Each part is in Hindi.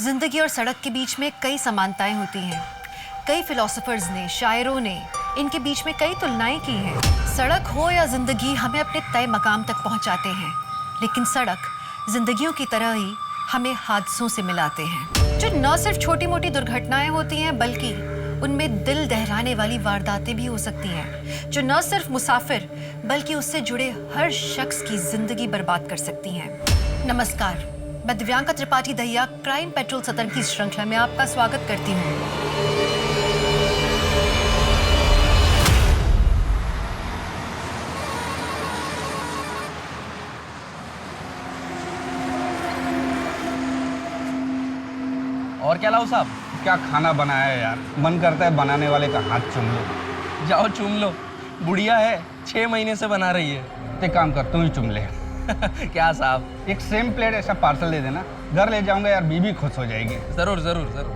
जिंदगी और सड़क के बीच में कई समानताएं होती हैं। कई फिलोसोफर्स ने, शायरों ने इनके बीच में कई तुलनाएं की हैं। सड़क हो या जिंदगी हमें अपने तय मकाम तक पहुंचाते हैं, लेकिन सड़क जिंदगियों की तरह ही हमें हादसों से मिलाते हैं, जो न सिर्फ छोटी मोटी दुर्घटनाएं होती हैं बल्कि उनमें दिल दहलाने वाली वारदातें भी हो सकती हैं, जो न सिर्फ मुसाफिर बल्कि उससे जुड़े हर शख्स की जिंदगी बर्बाद कर सकती हैं। नमस्कार, मैं दिव्यांका त्रिपाठी दहिया क्राइम पेट्रोल सतर्क की श्रृंखला में आपका स्वागत करती हूँ। और क्या लाऊं साहब? क्या खाना बनाया है यार, मन करता है बनाने वाले का हाथ चूम लो। जाओ चूम लो, बुढ़िया है, 6 महीने से बना रही है। ते काम कर, तू ही चूम ले। क्या साहब? एक सेम प्लेट ऐसा पार्सल दे देना, घर ले जाऊंगा यार, बीबी खुश हो जाएगी। जरूर जरूर जरूर।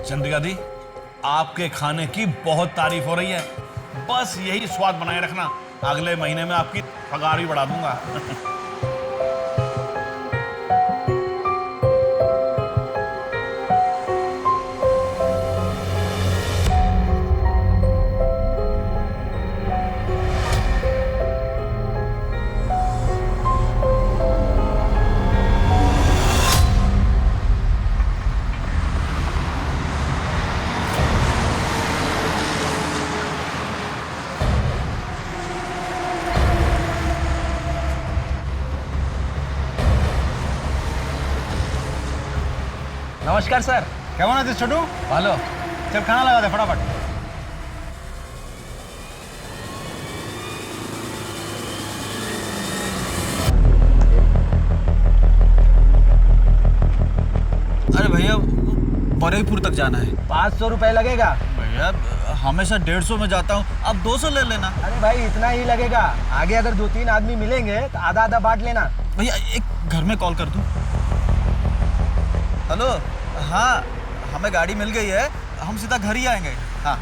चंद्रिका दी, आपके खाने की बहुत तारीफ हो रही है, बस यही स्वाद बनाए रखना, अगले महीने में आपकी पगार भी बढ़ा दूंगा। नमस्कार सर। क्या बना थे छोटू? हेलो। चल खाना लगा दे फटाफट। अरे भैया, बरेपुर तक जाना है। 500 रुपए लगेगा भैया हमेशा 150 में जाता हूँ, अब 200 ले लेना। अरे भाई इतना ही लगेगा, आगे अगर 2-3 आदमी मिलेंगे तो आधा आधा बांट लेना। भैया एक घर में कॉल कर दूँ? हेलो, हाँ हमें गाड़ी मिल गई है, हम सीधा घर ही आएंगे। हाँ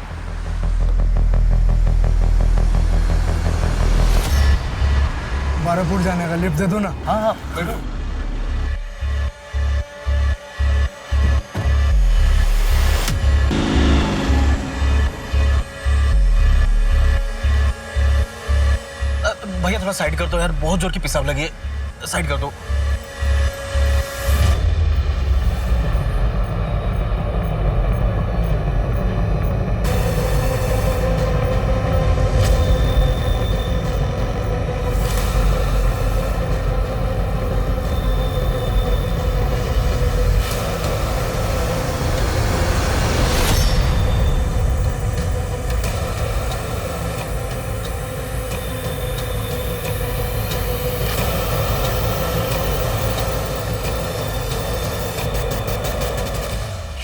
बारापुर जाने का लिफ्ट दे दो ना। हाँ हाँ बैठो। भैया थोड़ा साइड कर दो यार, बहुत जोर की पेशाब लगी है, साइड कर दो।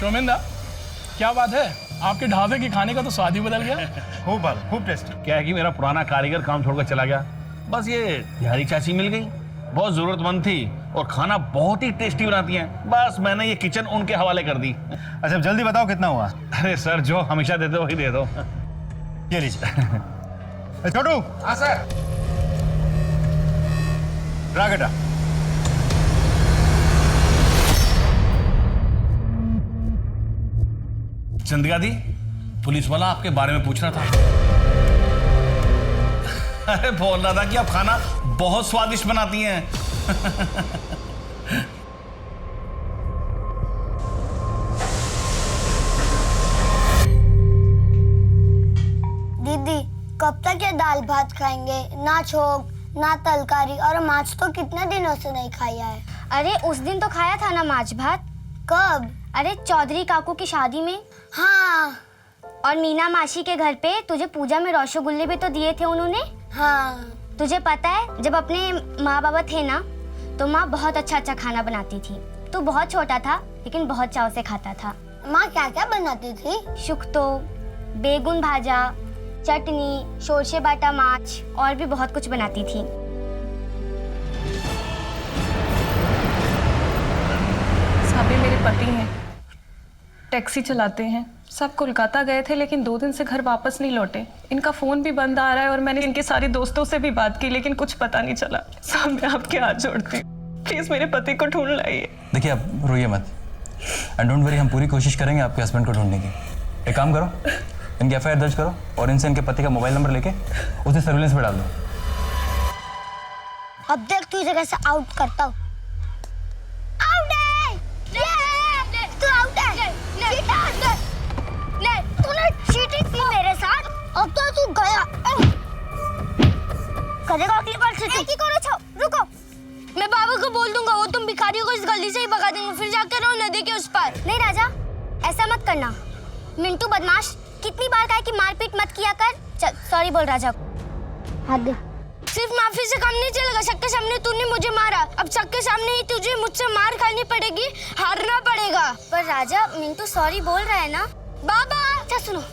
शोमिंदा, क्या बात है, आपके ढाबे के खाने का तो स्वाद ही बदल गया। खूब टेस्टी। क्या है कि मेरा पुराना कारीगर काम छोड़कर चला गया, बस ये बिहारी चाची मिल गई, बहुत जरूरतमंद थी और खाना बहुत ही टेस्टी बनाती हैं, बस मैंने ये किचन उनके हवाले कर दी। अच्छा जल्दी बताओ कितना हुआ? अरे सर, जो हमेशा देते हो वही दे दो। ये लीजिए। छोटू। हाँ सर। रागटा। चंद्रिका दी, पुलिस वाला आपके बारे में पूछ रहा था। अरे बोल रहा था कि आप खाना बहुत स्वादिष्ट बनाती हैं। दीदी कब तक ये दाल भात खाएंगे? ना छोक ना तलकारी, और माछ तो कितने दिनों से नहीं खाया है। अरे उस दिन तो खाया था ना माछ भात। कब? अरे चौधरी काकू की शादी में। हाँ। और मीना मासी के घर पे तुझे पूजा में रसगुल्ले भी तो दिए थे उन्होंने। हाँ। तुझे पता है, जब अपने माँ बाबा थे ना तो माँ बहुत अच्छा अच्छा खाना बनाती थी। तू बहुत छोटा था लेकिन बहुत चाव से खाता था। माँ क्या क्या बनाती थी? शुक्तो, बेगुन भाजा, चटनी, शोरशे बाटा माछ और भी बहुत कुछ बनाती थी। साबी मेरे पति हैं, टैक्सी चलाते हैं, सब कोलकाता गए थे लेकिन 2 दिन से घर वापस नहीं लौटे। इनका फोन भी बंद आ रहा है और मैंने इनके सारे दोस्तों से भी बात की लेकिन कुछ पता नहीं चला। साहब मैं आपके हाथ जोड़ती हूँ। प्लीज मेरे पति को ढूंढ लाइए। देखिए आप रोइए मत, एंड डोंट वरी, हम पूरी कोशिश करेंगे आपके हस्बैंड को ढूंढने की। एक काम करो, इनकी एफआईआर दर्ज करो और इनसे इनके पति का मोबाइल नंबर लेके उसे सर्विलेंस पे डाल दो। अब देख तुझे कैसे आउट करता हूँ। आउट है! तू आउट है! चीटर! तूने चीटिंग की मेरे साथ, अब तो तू गया। करेगा अगली बार चीटिंग। की करो छो, रुको। मैं बाबा को बोल दूंगा, वो तुम भिखारियों को इस गली से ही भगा देंगे, फिर जाकर रहो नदी के उस पार। नहीं राजा, ऐसा मत करना। मिंटू बदमाश, कितनी बार कहा कि मारपीट मत किया कर। चल सॉरी बोल राजा को। हाथ दे। सिर्फ माफी से काम नहीं चलेगा। सबके सामने तूने मुझे मारा, अब सबके सामने ही तुझे मुझसे मार खानी पड़ेगी, हारना पड़ेगा। पर राजा, मिंटू सॉरी बोल रहा है ना। बाबा अच्छा सुनो,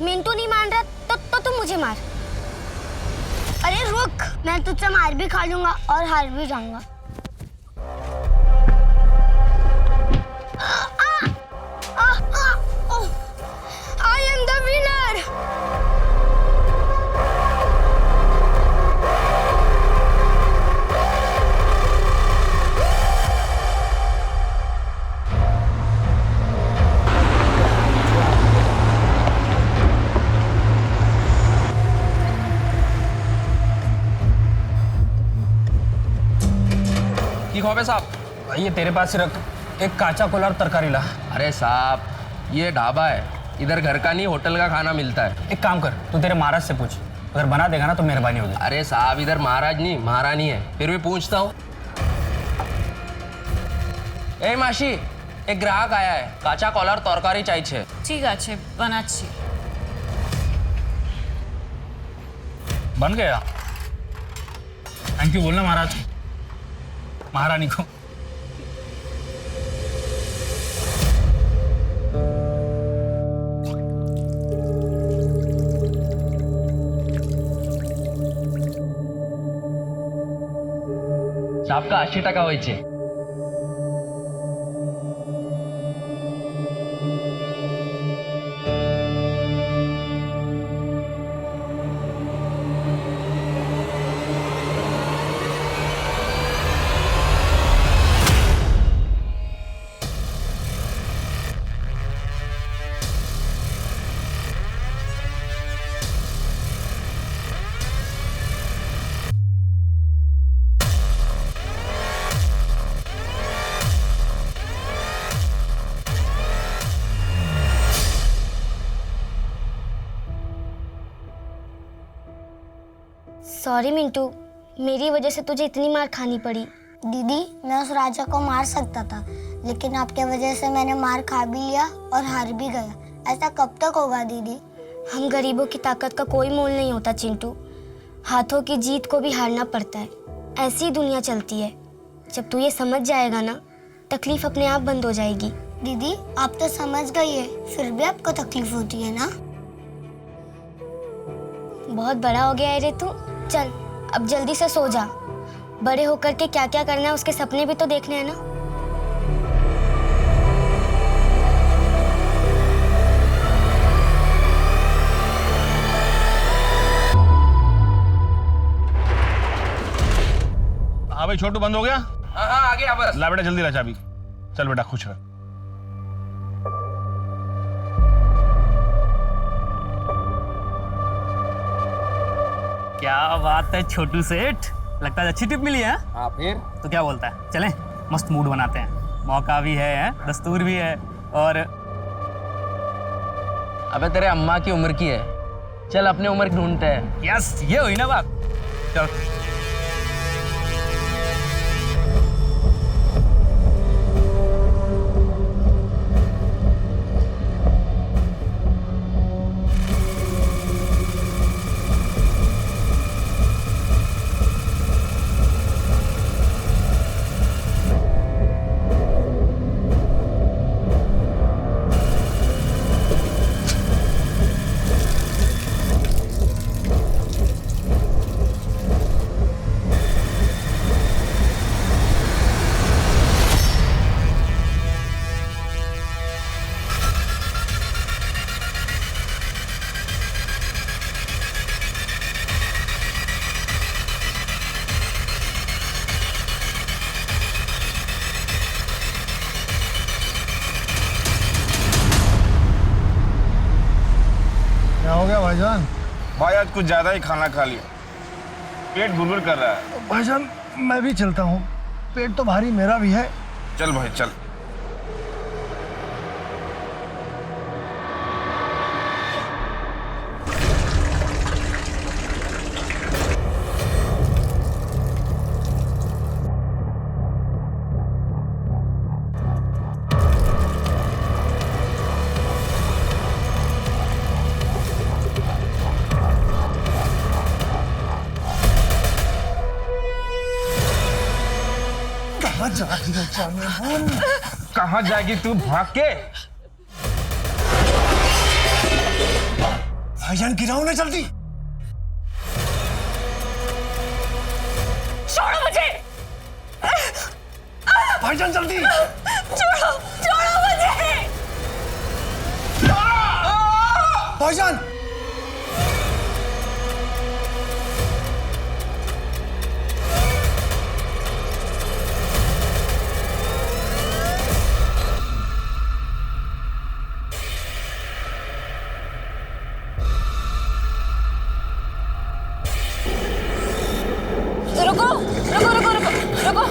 मिंटू नहीं मान रहा तो तुम मुझे मार। अरे रुक, मैं तुझसे मार भी खा लूंगा और हार भी जाऊंगा। I am the winner. की खौफ है साहब? ये तेरे पास ही रख, एक काचा कोला और तरकारी ला। अरे साहब, ये ढाबा है, इधर घर का नहीं होटल का खाना मिलता है। एक काम कर, तू तेरे महाराज से पूछ, अगर बना देगा ना तो मेहरबानी होगी। अरे साहब, इधर महाराज नहीं महारानी है, फिर भी पूछता हूँ। ए मासी, एक ग्राहक आया है, काचा कोला और तरकारी चाहिए। ठीक है, बनाচ্ছি। बन गया। थैंक यू बोलना महाराज, महारानी को। आपका 80 টাকা হয়েছে। सॉरी मिंटू, मेरी वजह से तुझे इतनी मार खानी पड़ी। दीदी, मैं उस राजा को मार सकता था, लेकिन आपके वजह से मैंने मार खा भी लिया और हार भी गया। ऐसा कब तक होगा दीदी? हम गरीबों की ताकत का कोई मोल नहीं होता चिंटू, हाथों की जीत को भी हारना पड़ता है। ऐसी ही दुनिया चलती है। जब तू ये समझ जाएगा ना, तकलीफ अपने आप बंद हो जाएगी। दीदी, आप तो समझ गई है, फिर भी आपको तकलीफ होती है ना? बहुत बड़ा हो गया है रे तू। चल अब जल्दी से सो जा। बड़े होकर के क्या क्या करना है उसके सपने भी तो देखने हैं ना। हाँ भाई छोटू, बंद हो गया? हाँ आ गया बस। ला बेटा जल्दी ला चाबी। चल बेटा खुश रह। क्या बात है छोटू सेठ, लगता है अच्छी टिप मिली है। हाँ फिर तो क्या बोलता है, चलें मस्त मूड बनाते हैं। मौका भी है, दस्तूर भी है। और अबे तेरे अम्मा की उम्र की है, चल अपने उम्र की ढूंढते हैं। यस, ये हुई ना बात। चल गया भाईजान? भाई आज कुछ ज्यादा ही खाना खा लिया, पेट गुड़गुड़ कर रहा है। भाईजान मैं भी चलता हूँ, पेट तो भारी मेरा भी है। चल भाई चल। कहाँ जाएगी तू भाग के? भाईजान गिराओ ना जल्दी। छोड़ो मुझे, भाईजान जल्दी। छोड़ो छोड़ो मुझे। भाईजान रुको रुको रुको रुको रुको,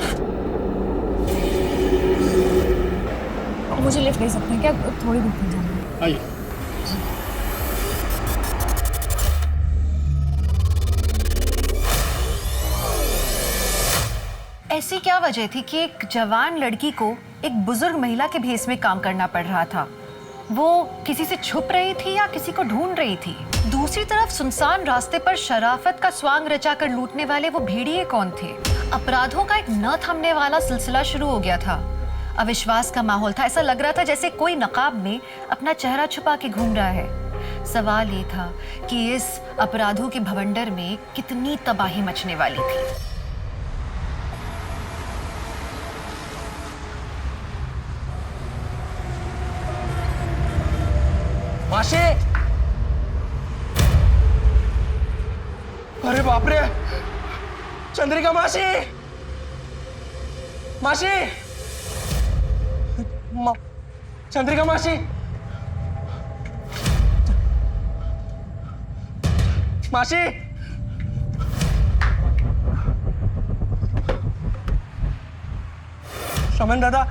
मुझे लिफ्ट दे सकते हैं क्या? थोड़ी दूर तक जाना है। आइए। ऐसी क्या वजह थी कि एक जवान लड़की को एक बुजुर्ग महिला के भेस में काम करना पड़ रहा था? वो किसी से छुप रही थी या किसी को ढूंढ रही थी? दूसरी तरफ सुनसान रास्ते पर शराफत का स्वांग रचाकर लूटने वाले वो भेड़िए कौन थे? अपराधों का एक न थमने वाला सिलसिला शुरू हो गया था। अविश्वास का माहौल था, ऐसा लग रहा था जैसे कोई नकाब में अपना चेहरा छुपा के घूम रहा है। सवाल ये था कि इस अपराधों के भवंडर में कितनी तबाही मचने वाली थी। मासी, अरे बाप रे, चंद्रिका मासी, मासी, चंद्रिका मासी, मासी, शमन दादा,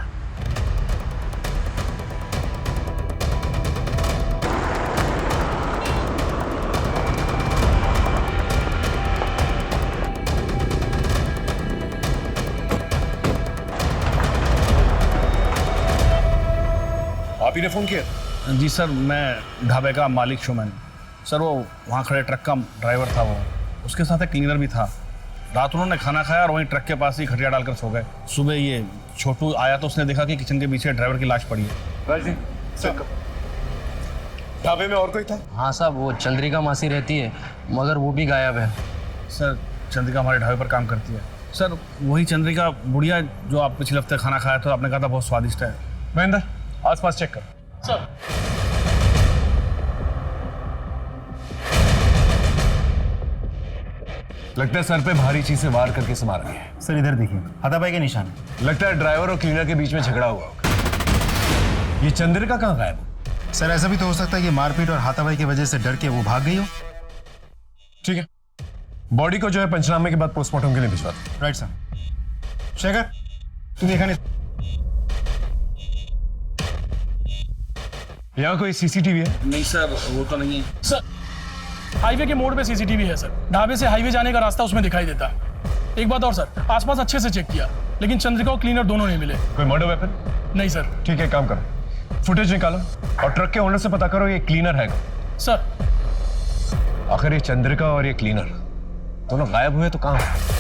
आप ही ने फोन किया? जी सर, मैं ढाबे का मालिक सुमन। सर वो वहाँ खड़े ट्रक का ड्राइवर था, वो उसके साथ एक क्लीनर भी था। रात उन्होंने खाना खाया और वहीं ट्रक के पास ही खटिया डालकर सो गए। सुबह ये छोटू आया तो उसने देखा कि किचन के पीछे ड्राइवर की लाश पड़ी है। ढाबे में और कोई था? हाँ साहब, वो चंद्रिका मासी रहती है मगर वो भी गायब है। सर चंद्रिका हमारे ढाबे पर काम करती है। सर वही चंद्रिका बुढ़िया जो आप पिछले हफ्ते खाना खाया था, आपने कहा था बहुत स्वादिष्ट है। महेंद्र आसपास चेक कर। सर लगता है सर पे भारी चीज से वार करके मारा गया। सर इधर देखिए, हाथापाई के निशान। लगता है ड्राइवर और क्लीनर के बीच में झगड़ा हुआ होगा। ये चंद्रिका कहाँ गायब? सर ऐसा भी तो हो सकता है कि मारपीट और हाथापाई की वजह से डर के वो भाग गई हो। ठीक है, बॉडी को जो है पंचनामे के बाद पोस्टमार्टम के लिए भिजवा दो। Right sir. शेखर तुम देखा नहीं? यहाँ कोई सीसीटीवी है? नहीं सर, वो तो नहीं है। सर हाईवे के मोड़ पे सीसीटीवी है सर। ढाबे से हाईवे जाने का रास्ता उसमें दिखाई देता है। एक बात और सर, आसपास अच्छे से चेक किया लेकिन चंद्रिका और क्लीनर दोनों नहीं मिले। कोई मर्डर वेपन? नहीं सर। ठीक है, काम करो, फुटेज निकालो और ट्रक के ओनर से पता करो ये क्लीनर है। सर आखिर ये चंद्रिका और ये क्लीनर दोनों गायब हुए तो कहाँ है?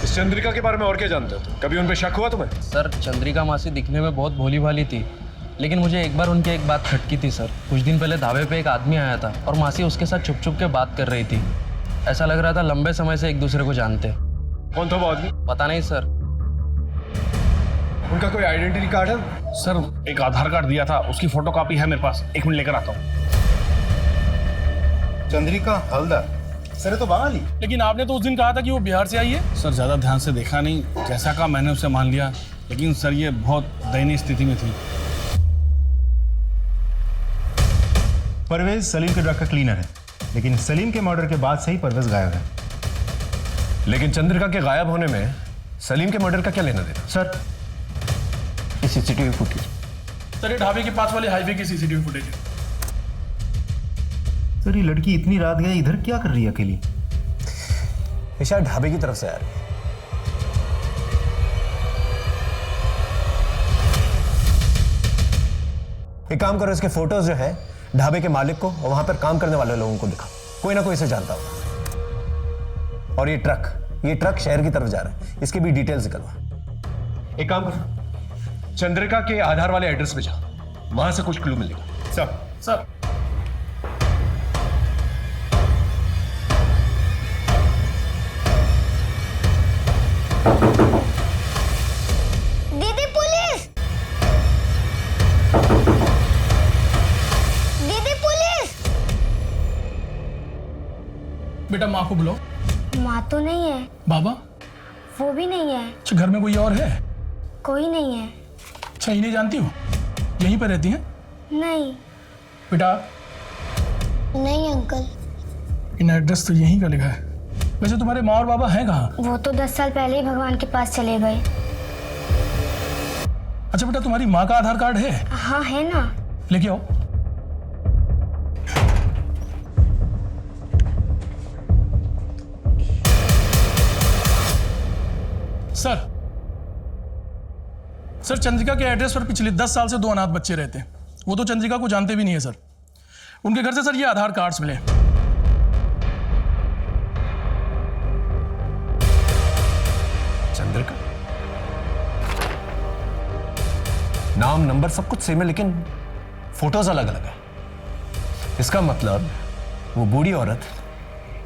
इस चंद्रिका के बारे में और क्या जानते हो? कभी उन पे शक हुआ तुम्हें? सर चंद्रिका मासी दिखने में बहुत भोली भाली थी, लेकिन मुझे एक बार उनकी एक बात खटकी थी सर। कुछ दिन पहले ढाबे पे एक आदमी आया था और मासी उसके साथ छुप छुप के बात कर रही थी। ऐसा लग रहा था लंबे समय से एक दूसरे को जानते। कौन था वो आदमी? पता नहीं सर। उनका कोई आइडेंटिटी कार्ड है? सर एक आधार कार्ड दिया था, उसकी फोटोकॉपी है मेरे पास, 1 मिनट लेकर आता हूँ। चंद्रिका हलदर सर ये तो बंगाली। लेकिन आपने तो उस दिन कहा था कि वो बिहार से आई है। सर ज़्यादा ध्यान से देखा नहीं, जैसा कहा मैंने उसे मान लिया, लेकिन सर ये बहुत दयनीय स्थिति में थी। परवेज सलीम के ड्रग का क्लीनर है, लेकिन सलीम के मर्डर के बाद से ही परवेज गायब है। लेकिन चंद्रिका के गायब होने में सलीम के मर्डर का क्या लेना देना? सर ये सीसीटीवी फुटेज। सर ये ढाबे के पास वाले हाईवे की सीसीटीवी फुटेज है। सर ये लड़की इतनी रात गई इधर क्या कर रही है अकेली? ये शायद ढाबे की तरफ से आ रही है। एक काम करो, इसके फोटोज जो है ढाबे के मालिक को और वहां पर काम करने वाले लोगों को दिखा, कोई ना कोई इसे जानता होगा। और ये ट्रक शहर की तरफ जा रहा है, इसकी भी डिटेल्स निकलवा। एक काम करो, चंद्रिका के आधार वाले एड्रेस पे जा, वहां से कुछ क्लू मिलेगा। सर दीदी पुलिस, दीदी पुलिस। बेटा माँ को बुलाओ। माँ तो नहीं है। बाबा? वो भी नहीं है। अच्छा घर में कोई और है? कोई नहीं है। अच्छा इन्हें जानती हो? यहीं पर रहती हैं? नहीं। बेटा नहीं अंकल। इन एड्रेस तो यहीं का लिखा है। वैसे तुम्हारे माँ और बाबा हैं कहाँ? वो तो 10 साल पहले ही भगवान के पास चले गए। अच्छा बेटा तुम्हारी माँ का आधार कार्ड है? हाँ है ना। लेके आओ। सर चंद्रिका के एड्रेस पर पिछले 10 साल से 2 अनाथ बच्चे रहते हैं। वो तो चंद्रिका को जानते भी नहीं है सर। उनके घर से सर ये आधार कार्ड्स मिले। चंद्रिका नाम नंबर सब कुछ सेम है, लेकिन फोटोज अलग अलग है। इसका मतलब वो बूढ़ी औरत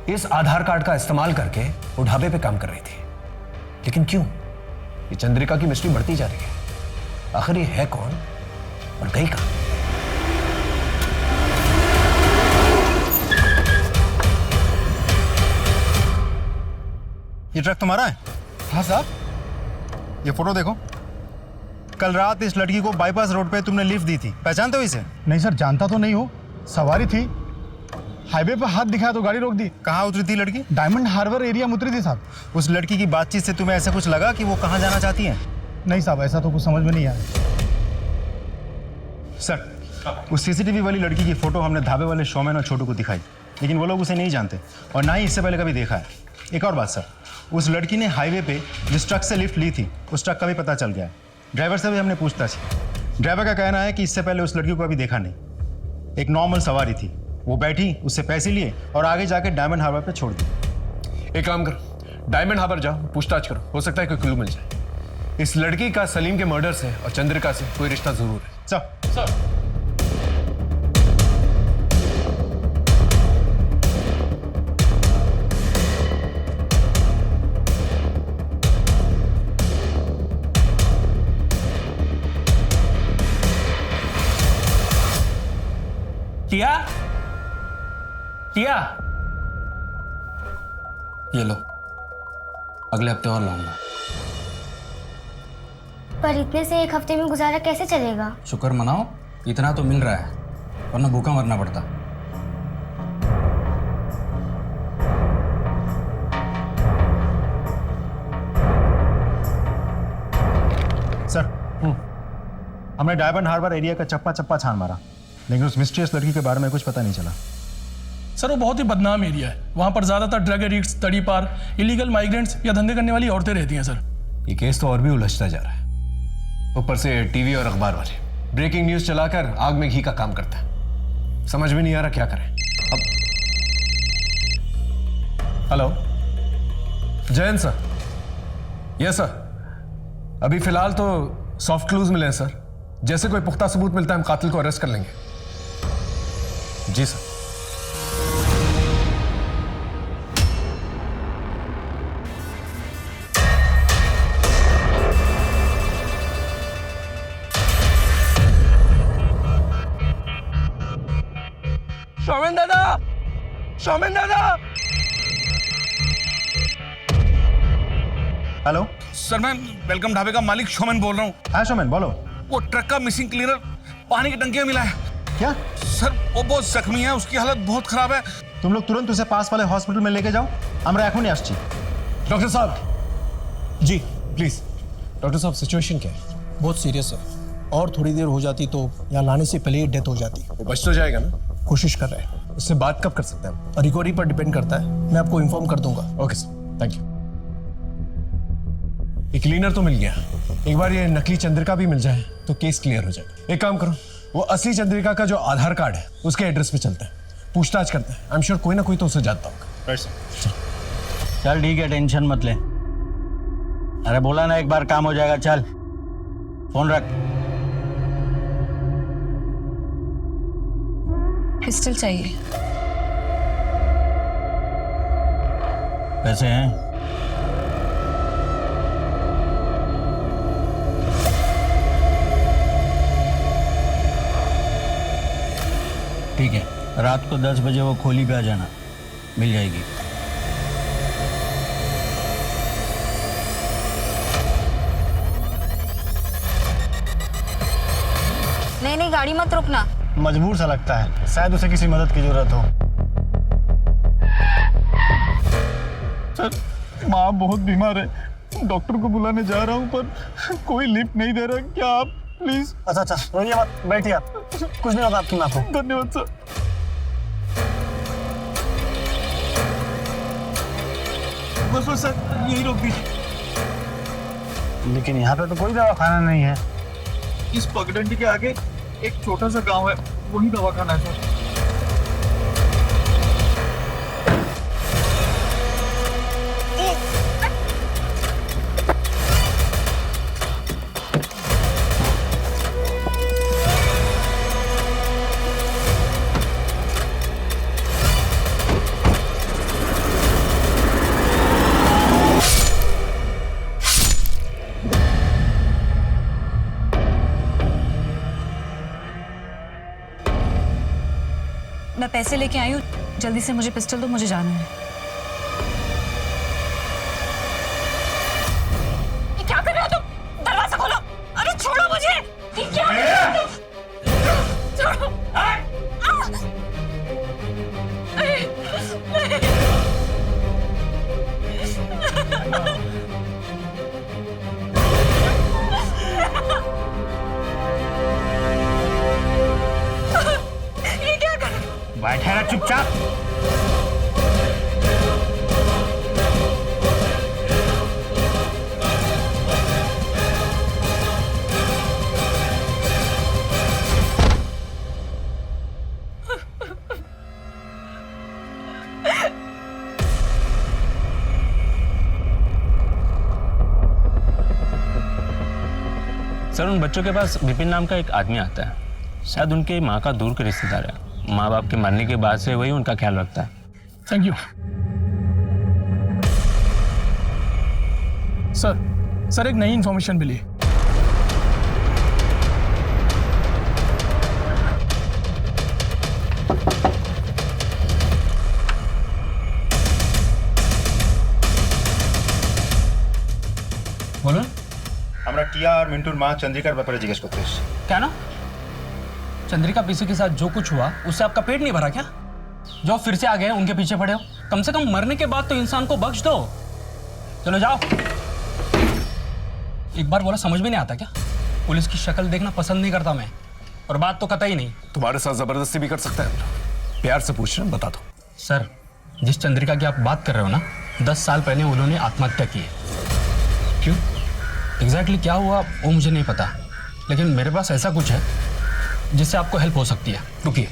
इस आधार कार्ड का इस्तेमाल करके वो ढाबे पे काम कर रही थी। लेकिन क्यों? ये चंद्रिका की मिस्ट्री बढ़ती जा रही है। आखिर ये है कौन और गई कहां? ये ट्रक तुम्हारा है? हाँ साहब। ये फोटो देखो। कल रात इस लड़की को बाईपास रोड पे तुमने लिफ्ट दी थी, पहचानते हो इसे? नहीं सर, जानता तो नहीं हो। सवारी थी, हाईवे पर हाथ दिखाया तो गाड़ी रोक दी। कहाँ उतरी थी लड़की? डायमंड हार्बर एरिया में उतरी थी साहब। उस लड़की की बातचीत से तुम्हें ऐसा कुछ लगा कि वो कहाँ जाना चाहती है? नहीं साहब, ऐसा तो कुछ समझ में नहीं आया। सर उस सीसीटीवी वाली लड़की की फोटो हमने ढाबे वाले शोमैन और छोटू को दिखाई, लेकिन वो लोग उसे नहीं जानते और ना ही इससे पहले कभी देखा है। एक और बात सर, उस लड़की ने हाईवे पे जिस ट्रक से लिफ्ट ली थी उस ट्रक का भी पता चल गया है। ड्राइवर से भी हमने पूछताछ की। ड्राइवर का कहना है कि इससे पहले उस लड़की को अभी देखा नहीं। एक नॉर्मल सवारी थी, वो बैठी, उससे पैसे लिए और आगे जाके डायमंड हार्बर पे छोड़ दी। एक काम करो, डायमंड हार्बर जाओ, पूछताछ करो, हो सकता है कोई क्लू मिल जाए। इस लड़की का सलीम के मर्डर से और चंद्रिका से कोई रिश्ता जरूर है। सर टिया, टिया, ये लो, अगले हफ्ते और लाऊंगा। पर इतने से 1 हफ्ते में गुजारा कैसे चलेगा? शुक्र मनाओ, इतना तो मिल रहा है, वरना भूखा मरना पड़ता। सर हमने डायमंड हार्बर एरिया का चप्पा चप्पा छान मारा, लेकिन उस मिस्टीरियस लड़की के बारे में कुछ पता नहीं चला। सर वो बहुत ही बदनाम एरिया है। वहाँ पर ज़्यादातर ड्रग एडिक्ट्स, तड़ी पार, इलीगल माइग्रेंट्स या धंधे करने वाली औरतें रहती हैं सर। ये केस तो और भी उलझता जा रहा है। ऊपर से टीवी और अखबार वाले ब्रेकिंग न्यूज चलाकर आग में घी का काम करता है। समझ में नहीं आ रहा क्या करें अब। Hello Jayant sir. Yes sir, अभी फिलहाल तो सॉफ्ट क्लूज मिले हैं सर। जैसे कोई पुख्ता सबूत मिलता है हम कातिल को अरेस्ट कर लेंगे। जी सर। शौमेन दादा, शौमेन दादा, हेलो सर मैं वेलकम ढाबे का मालिक शोमैन बोल रहा हूँ। हाँ शोमैन बोलो। वो ट्रक का मिसिंग क्लीनर पानी की टंकी में मिला है। क्या सर वो बहुत जख्मी है, उसकी हालत बहुत खराब है। तुम लोग तुरंत उसे पास वाले हॉस्पिटल में लेके जाओ। আমরা এখনই আসছি। डॉक्टर साहब जी प्लीज। डॉक्टर साहब सिचुएशन क्या है? बहुत सीरियस है, और थोड़ी देर हो जाती तो यहाँ लाने से पहले ही डेथ हो जाती। वो बच तो जाएगा ना? कोशिश कर रहे हैं। उससे बात कब कर सकते हैं हम? रिकवरी पर डिपेंड करता है, मैं आपको इन्फॉर्म कर दूंगा। Okay sir, thank you. ये क्लीनर तो मिल गया, एक बार ये नकली चंद्रिका भी मिल जाए तो केस क्लियर हो जाएगा। एक काम करो, वो असली चंद्रिका का जो आधार कार्ड है उसके एड्रेस पे चलते हैं, पूछताछ करते हैं। आई एम श्योर कोई ना कोई तो उसे जानता होगा। चल ठीक है, टेंशन मत ले। अरे बोला ना एक बार काम हो जाएगा। चल फोन रख। पिस्टल चाहिए। कैसे हैं? ठीक है, रात को 10 बजे वो खोली पे आ जाना, मिल जाएगी। नहीं गाड़ी मत रुकना। मजबूर सा लगता है, शायद उसे किसी मदद की जरूरत हो। सर माँ बहुत बीमार है, डॉक्टर को बुलाने जा रहा हूँ पर कोई लिफ्ट नहीं दे रहा। क्या आप प्लीज। अच्छा रोइए मत, बैठिए आप, कुछ नहीं होगा आपकी माँ को। धन्यवाद सर। बस सर यही रोक दीजिए। लेकिन यहाँ पे तो कोई दवाखाना नहीं है। इस पगडंडी के आगे एक छोटा सा गांव है, वही दवाखाना है सर। मैं पैसे लेके आई हूँ, जल्दी से मुझे पिस्टल दो, मुझे जाना है। ये क्या कर रहे हो तुम? दरवाजा खोलो। अरे छोड़ो मुझे। ये क्या कर रहे हो तुम? छोड़ो। बैठे रहा चुपचाप। सर उन बच्चों के पास विपिन नाम का एक आदमी आता है, शायद उनके माँ का दूर के रिश्तेदार है। माँ बाप के मरने के बाद से वही उनका ख्याल रखता है। Thank you sir. एक नई इंफॉर्मेशन मिली। बोलो। আমরা টিয়া আর মিন্টুর মা চন্দ্রিকার ব্যাপারে জিজ্ঞেস করতে এসেছি। क्या ना? चंद्रिका पीसी के साथ जो कुछ हुआ उससे आपका पेट नहीं भरा क्या? जो फिर से आ गए उनके पीछे पड़े हो, कम से कम मरने के बाद तो इंसान को बख्श दो। चलो जाओ। एक बार बोला समझ में नहीं आता क्या? पुलिस की शक्ल देखना पसंद नहीं करता मैं, और बात तो कतई नहीं। तुम्हारे साथ जबरदस्ती भी कर सकता है, प्यार से पूछ रहे हैं, बता दो। सर जिस चंद्रिका की आप बात कर रहे हो ना, 10 साल पहले उन्होंने आत्महत्या की है। क्यों एग्जैक्टली क्या हुआ वो मुझे नहीं पता, लेकिन मेरे पास ऐसा कुछ है जिससे आपको हेल्प हो सकती है। रुकिए,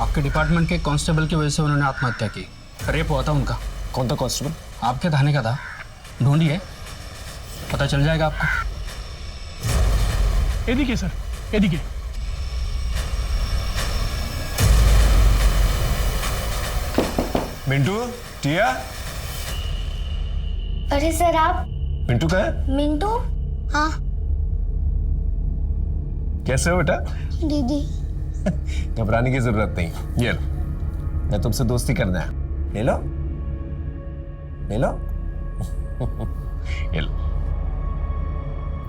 आपके डिपार्टमेंट के कांस्टेबल की वजह से उन्होंने आत्महत्या की। रेप हुआ था उनका। कौन था कांस्टेबल? आपके थाने का था, ढूंढिए पता चल जाएगा आपको। ये देखिए सर, ये देखिए। मिंटू, टिया। अरे सर आप? मिंटू कहाँ है? मिंटू? हाँ। कैसे हो बेटा? दीदी। घबराने की जरूरत नहीं, ये लो, मैं तुमसे दोस्ती करना है, ले लो। ले लो। ये लो।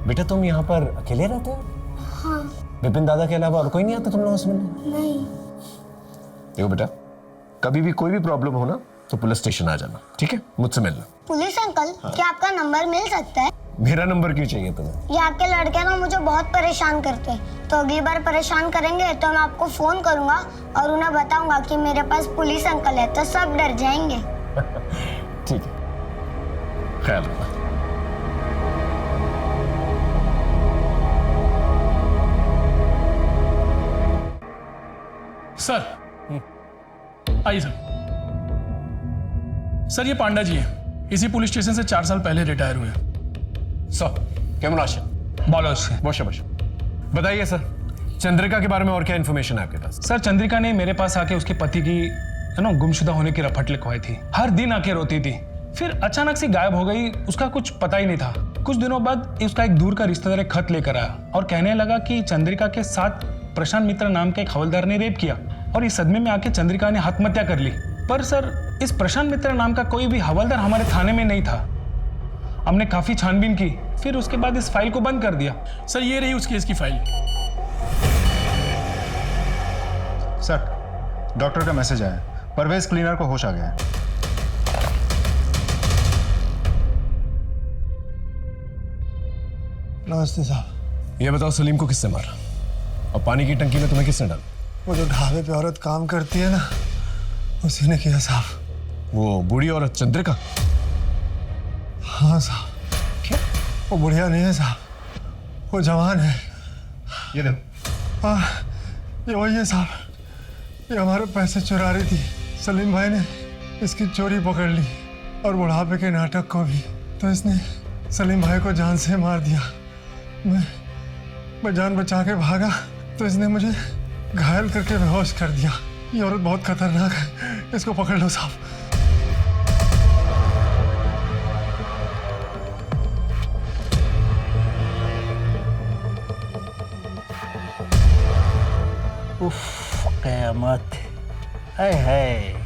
बेटा तुम यहाँ पर अकेले रहते हो? हाँ। विपिन दादा के अलावा और कोई नहीं आता तुम लोगों से मिलने? नहीं। देखो बेटा, कभी भी कोई भी प्रॉब्लम हो ना तो पुलिस स्टेशन आ जाना, ठीक है? मुझसे मिलना। पुलिस अंकल, क्या आपका नंबर मिल सकता है? मेरा नंबर क्यों चाहिए तुम्हें? यहाँ के लड़के ना मुझे बहुत परेशान करते हैं, तो अगली बार परेशान करेंगे तो मैं आपको फोन करूंगा और उन्हें बताऊंगा कि मेरे पास पुलिस अंकल है, तो सब डर जाएंगे। ठीक है, ख्याल रखना। सर आइए सर। सर ये पांडा जी हैं, इसी पुलिस स्टेशन से 4 साल पहले रिटायर हुए हैं। सर कैमन आशा बहुत बताइए सर, चंद्रिका के बारे में और क्या इन्फॉर्मेशन है आपके पास? सर चंद्रिका ने मेरे पास आके उसके पति की गुमशुदा होने की रपट लिखवाई थी। हर दिन आके रोती थी, फिर अचानक से गायब हो गई, उसका कुछ पता ही नहीं था। कुछ दिनों बाद उसका एक दूर का रिश्तेदार एक खत लेकर आया और कहने लगा कि चंद्रिका के साथ प्रशांत मित्र नाम के एक हवलदार ने रेप किया और इस सदमे में आके चंद्रिका ने आत्महत्या कर ली। पर सर इस प्रशांत मित्र नाम का कोई भी हवलदार हमारे थाने में नहीं था। हमने काफी छानबीन की, फिर उसके बाद इस फाइल को बंद कर दिया। सर ये रही उस केस की फाइल। सर डॉक्टर का मैसेज आया, परवेज क्लीनर को होश आ गया है। नमस्ते साहब। ये बताओ सलीम को किससे मारा और पानी की टंकी में तुम्हें किसने डाला? वो जो ढाबे पे औरत काम करती है ना, उसी ने किया साहब। वो बूढ़ी औरत चंद्रिका? हाँ साहब। क्या? वो बुढ़िया नहीं है साहब, वो जवान है। ये देखो। हाँ ये वही है साहब, ये हमारे पैसे चुरा रही थी। सलीम भाई ने इसकी चोरी पकड़ ली और बुढ़ापे के नाटक को भी, तो इसने सलीम भाई को जान से मार दिया। मैं जान बचा के भागा तो इसने मुझे घायल करके बेहोश कर दिया। ये औरत बहुत खतरनाक है, इसको पकड़ लो साहब। उफ, क़यामत है।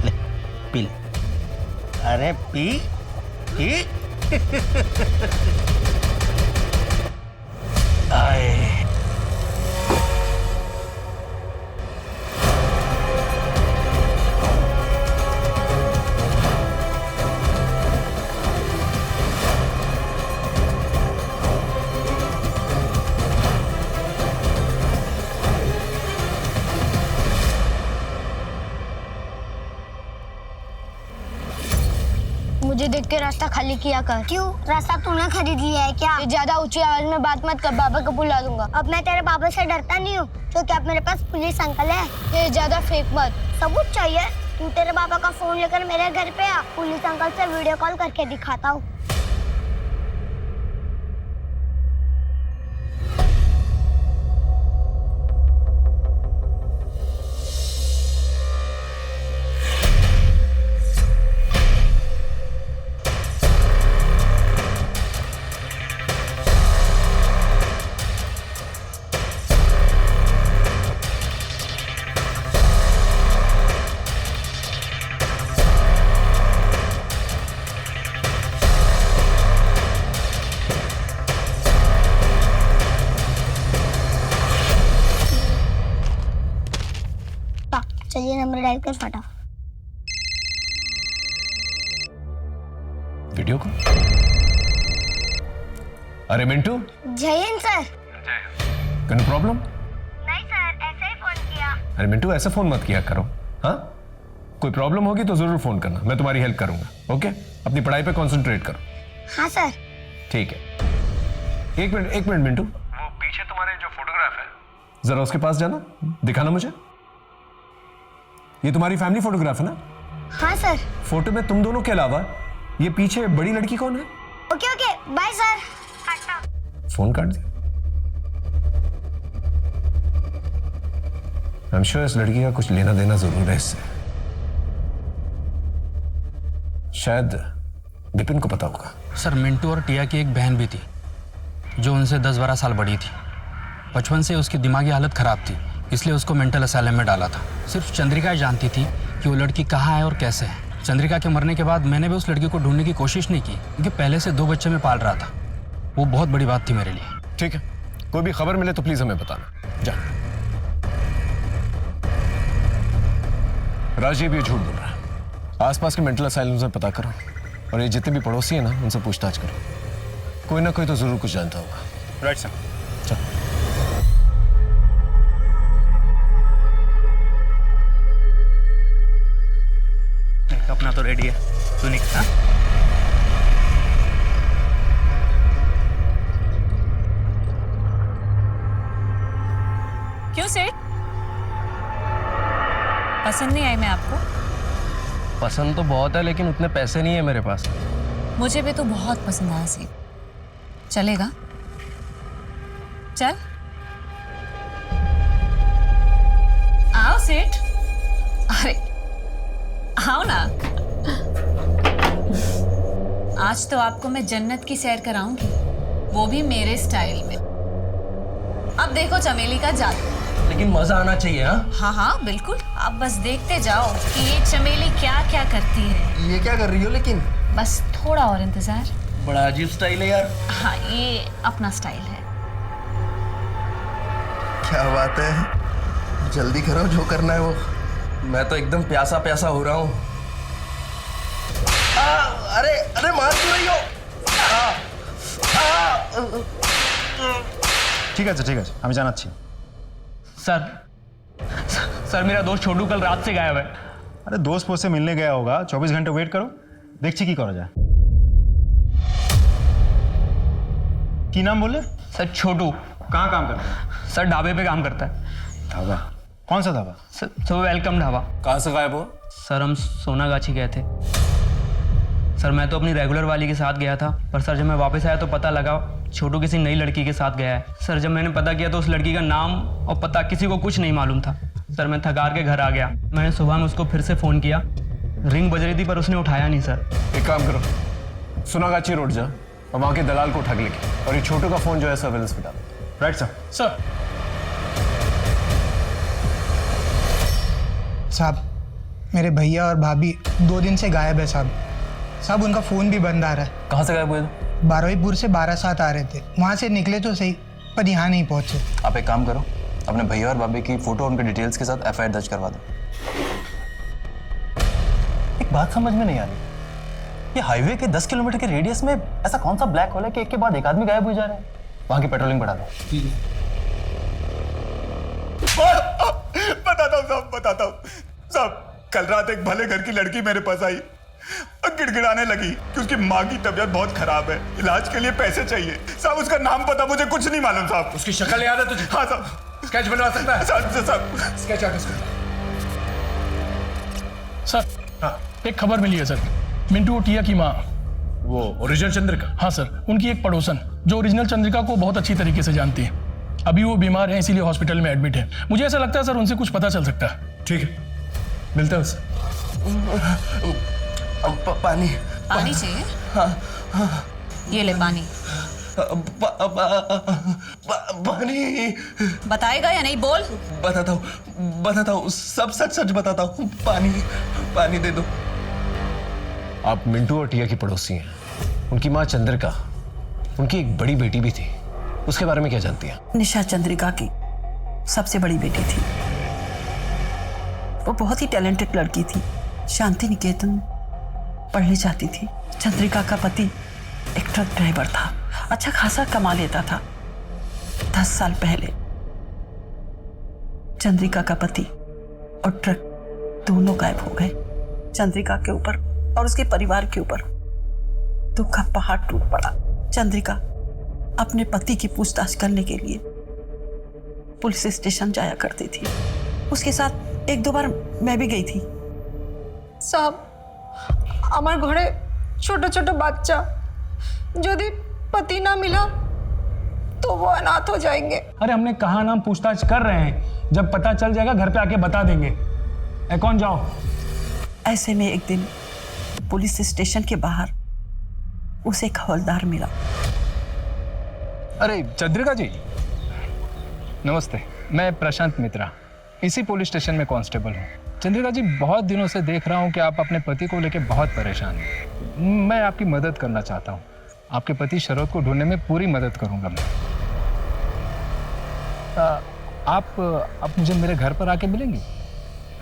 ले, पी ले। अरे पी पी। आए मुझे देख के रास्ता खाली किया कर। क्यों, रास्ता तूने खरीद लिया है क्या? ये ज्यादा ऊंची आवाज में बात मत कर, बाबा को बुला दूंगा। अब मैं तेरे बाबा से डरता नहीं हूँ, क्योंकि अब मेरे पास पुलिस अंकल है। ये ज्यादा फेंक मत। सबूत चाहिए? तू तेरे बाबा का फोन लेकर मेरे घर पे आ, पुलिस अंकल से वीडियो कॉल करके दिखाता हूँ। चलिए नंबर डायल कर फटाफट। वीडियो को। अरे मिंटू। जय हिंद सर। कोई प्रॉब्लम? नहीं सर, ऐसे ही फोन किया। अरे मिंटू ऐसा फोन मत किया करो। हाँ, कोई प्रॉब्लम होगी तो जरूर फोन करना, मैं तुम्हारी हेल्प करूंगा। ओके, अपनी पढ़ाई पे कंसंट्रेट करो। हाँ सर। ठीक है। एक मिनट मिंटू, वो पीछे तुम्हारे जो फोटोग्राफ है, जरा उसके पास जाना, दिखाना मुझे। ये तुम्हारी फैमिली फोटोग्राफ है ना? हाँ सर। फोटो में तुम दोनों के अलावा ये पीछे बड़ी लड़की कौन है? Okay okay, bye sir. Phone काट दिया। आई एम श्योर इस लड़की का कुछ लेना देना जरूर है इससे। शायद विपिन को पता होगा। सर मिंटू और टिया की एक बहन भी थी, जो उनसे 10-12 साल बड़ी थी। बचपन से उसकी दिमागी हालत ख़राब थी, इसलिए उसको मेंटल असाइलम में डाला था। सिर्फ चंद्रिका जानती थी कि वो लड़की कहाँ है और कैसे है। चंद्रिका के मरने के बाद मैंने भी उस लड़की को ढूंढने की कोशिश नहीं की, क्योंकि पहले से 2 बच्चे मैं पाल रहा था। वो बहुत बड़ी बात थी मेरे लिए। ठीक है, कोई भी खबर मिले तो प्लीज हमें बताना। जा। राजीव ये झूठ बोल रहा है। आसपास के मेंटल असाइलम्स में पता करो, और ये जितने भी पड़ोसी हैं ना, उनसे पूछताछ करो। कोई ना कोई तो जरूर कुछ जानता होगा। Right sir. चल। अपना तो रेडी है, तू निकल। क्यों सेठ, पसंद नहीं आई मैं आपको? पसंद तो बहुत है, लेकिन उतने पैसे नहीं है मेरे पास। मुझे भी तो बहुत पसंद आया सेठ। चलेगा? चल आओ सेठ। अरे आओ ना। आज तो आपको मैं जन्नत की सैर कराऊंगी, वो भी मेरे स्टाइल में। अब देखो चमेली का जादू। लेकिन मजा आना चाहिए। हाँ हाँ बिल्कुल, आप बस देखते जाओ कि ये चमेली क्या क्या करती है। ये क्या कर रही हो? लेकिन बस थोड़ा और इंतजार। बड़ा अजीब स्टाइल है यार। हाँ, ये अपना स्टाइल है। क्या बात है, जल्दी करो जो करना है वो। मैं तो एकदम प्यासा प्यासा हो रहा हूँ। अरे अरे मार क्यों रही हो? ঠিক আছে ঠিক আছে, আমি জানাচ্ছি। सर मेरा दोस्त छोटू कल रात से गायब है। अरे दोस्त पोस्त से मिलने गया होगा, 24 घंटे वेट करो, देखছি কি করা যায়। কি नाम बोले? सर छोटू। कहाँ काम करता है? सर ढाबे पे काम करता है। ढाबा? कौन सा ढाबा? Sir welcome dhaba. कहाँ से गायब हो? सर हम सोनागाछी गए थे। सर मैं तो अपनी रेगुलर वाली के साथ गया था, पर सर जब मैं वापस आया तो पता लगा छोटू किसी नई लड़की के साथ गया है। सर जब मैंने पता किया तो उस लड़की का नाम और पता किसी को कुछ नहीं मालूम था। सर मैं थकार के घर आ गया। मैंने सुबह में उसको फिर से फ़ोन किया, रिंग बज रही थी पर उसने उठाया नहीं। सर एक काम करो, सोनागाछी रोड जा और वहाँ के दलाल को उठा के लेके, और ये छोटू का फ़ोन जो है सर्वेलेंस पे डालो। Right sir. सर साहब, मेरे भैया और भाभी 2 दिन से गायब है साहब। साहब उनका फ़ोन भी बंद आ रहा है। कहाँ से गायब हुए? बारहवीपुर से 12-7 आ रहे थे, वहाँ से निकले तो सही, पर यहाँ नहीं पहुँचे। आप एक काम करो, अपने भैया और भाभी की फ़ोटो उनके डिटेल्स के साथ FIR दर्ज करवा दो। एक बात समझ में नहीं आ रही, ये हाईवे के 10 किलोमीटर के रेडियस में ऐसा कौन सा ब्लैक होल है कि एक के बाद एक आदमी गायब हो जा रहे हैं? वहाँ की पेट्रोलिंग बढ़ा दो। बताता हूँ साहब, बताता हूँ साहब। कल रात एक भले घर की लड़की मेरे पास आई और गिड़गिड़ाने लगी कि उसकी माँ की तबीयत बहुत खराब है, इलाज के लिए पैसे चाहिए। साहब उसका नाम पता मुझे कुछ नहीं मालूम साहब। उसकी शक्ल याद है तुझे? हाँ साहब। स्केच बनवा सकता है? साहब स्केच आर्टिस्ट। सर हाँ, एक खबर मिली है सर। मिंटू और टिया की माँ, वो ओरिजिनल चंद्रिका? हाँ सर, उनकी एक पड़ोसन जो ओरिजिनल चंद्रिका को बहुत अच्छी तरीके से जानती है, अभी वो बीमार है, इसीलिए हॉस्पिटल में एडमिट है। मुझे ऐसा लगता है सर उनसे कुछ पता चल सकता है। ठीक है, मिलते हैं उससे। पानी पानी चाहिए? हाँ, ये ले पानी। पानी बताएगा या नहीं? बोल। बताता हूँ, सब सच सच बताता हूँ। पानी दे दो। आप मिंटू और टिया की पड़ोसी हैं। उनकी माँ चंद्रिका, उनकी एक बड़ी बेटी भी थी, उसके बारे में क्या जानती हैं? निशा चंद्रिका की सबसे बड़ी बेटी थी। वो बहुत ही टैलेंटेड लड़की थी, शांति निकेतन पढ़ने जाती थी। चंद्रिका का पति एक ट्रक ड्राइवर था, अच्छा खासा कमा लेता था। 10 साल पहले चंद्रिका का पति और ट्रक दोनों गायब हो गए। चंद्रिका के ऊपर और उसके परिवार के ऊपर दुख का पहाड़ टूट पड़ा। चंद्रिका अपने पति की पूछताछ करने के लिए पुलिस स्टेशन जाया करती थी। उसके साथ 1-2 बार मैं भी गई थी। साहब আমার ঘরে ছোট ছোট বাচ্চা, যদি पति ना मिला तो वो अनाथ हो जाएंगे। अरे हमने कहा ना, हम पूछताछ कर रहे हैं, जब पता चल जाएगा घर पे आके बता देंगे। कौन जाओ। ऐसे में एक दिन पुलिस स्टेशन के बाहर उसे एक हवलदार मिला। अरे चंद्रिका जी, नमस्ते। मैं प्रशांत मित्रा, इसी पुलिस स्टेशन में कांस्टेबल हूँ। चंद्रिका जी, बहुत दिनों से देख रहा हूँ कि आप अपने पति को लेकर बहुत परेशान हैं। मैं आपकी मदद करना चाहता हूँ। आपके पति शरद को ढूंढने में पूरी मदद करूँगा मैं। आप मुझे मेरे घर पर आके मिलेंगे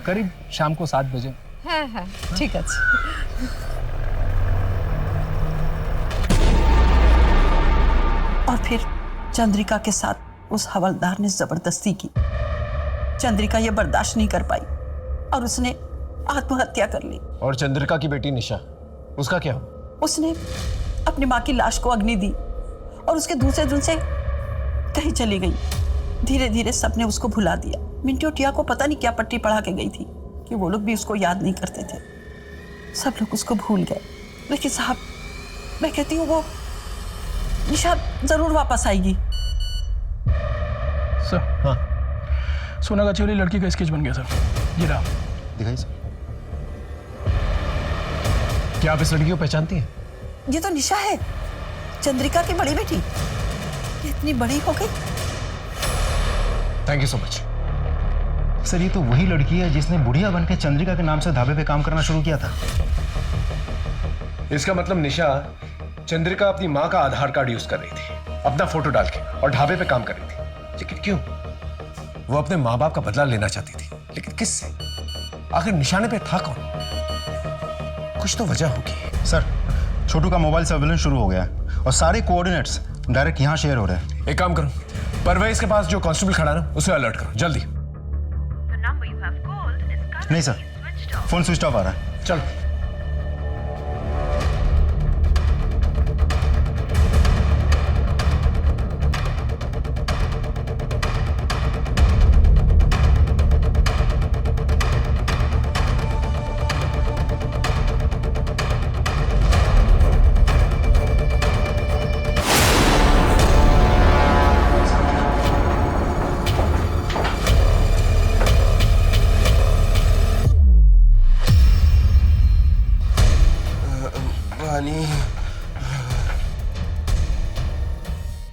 करीब शाम को 7 बजे। হ্যাঁ হ্যাঁ ঠিক আছে। और फिर चंद्रिका के साथ उस हवलदार ने जबरदस्ती की। चंद्रिका ये बर्दाश्त नहीं कर पाई और उसने आत्महत्या कर ली। और चंद्रिका की बेटी निशा, उसका क्या हुआ? उसने अपनी माँ की लाश को अग्नि दी और उसके दूसरे दिन से कहीं चली गई। धीरे धीरे सबने उसको भुला दिया। मिंटू और टिया को पता नहीं क्या पट्टी पढ़ा के गई थी कि वो लोग भी उसको याद नहीं करते थे। सब लोग उसको भूल गए। लेकिन साहब, मैं कहती हूँ वो निशा जरूर वापस आएगी। सर, हाँ, सोना गाची वाली लड़की का स्केच बन गया सर। ये रहा, दिखाइए सर। क्या आप इस लड़की को पहचानती हैं? ये तो निशा है, चंद्रिका की बड़ी बेटी। ये इतनी बड़ी हो गई। Thank you so much. Sir, ये तो वही लड़की है जिसने बुढ़िया बनकर चंद्रिका के नाम से ढाबे पे काम करना शुरू किया था। इसका मतलब निशा चंद्रिका अपनी माँ का आधार कार्ड यूज कर रही थी, अपना फोटो डाल के, और ढाबे पे काम कर रही थी। लेकिन क्यों? वो अपने माँ बाप का बदला लेना चाहती थी, लेकिन किससे? आखिर निशाने पे था कौन? कुछ तो वजह होगी। सर, छोटू का मोबाइल सर्वेलेंस शुरू हो गया है और सारे कोऑर्डिनेट्स डायरेक्ट यहाँ शेयर हो रहे हैं। एक काम करो, परवेज के पास जो कांस्टेबल खड़ा ना, उसे अलर्ट करो जल्दी। नहीं सर, फोन स्विच ऑफ आ रहा है। चलो।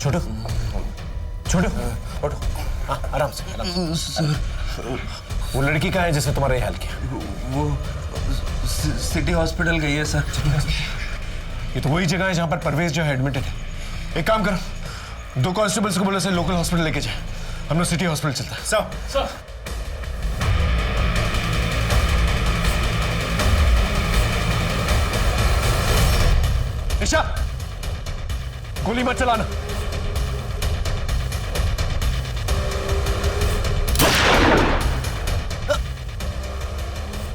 छोटू, छोटू, उठो। हाँ, आराम से, आराम से। वो लड़की कहाँ है जिसने तुम्हारा हाल किया? वो सिटी हॉस्पिटल गई है सर। ये तो वही जगह है जहाँ पर परवेज जो है एडमिटेड है। एक काम करो, 2 कांस्टेबल्स को बोलो से लोकल हॉस्पिटल लेके जाए। हम लोग सिटी हॉस्पिटल चलते हैं। सर, निशा, गोली मत चलाना।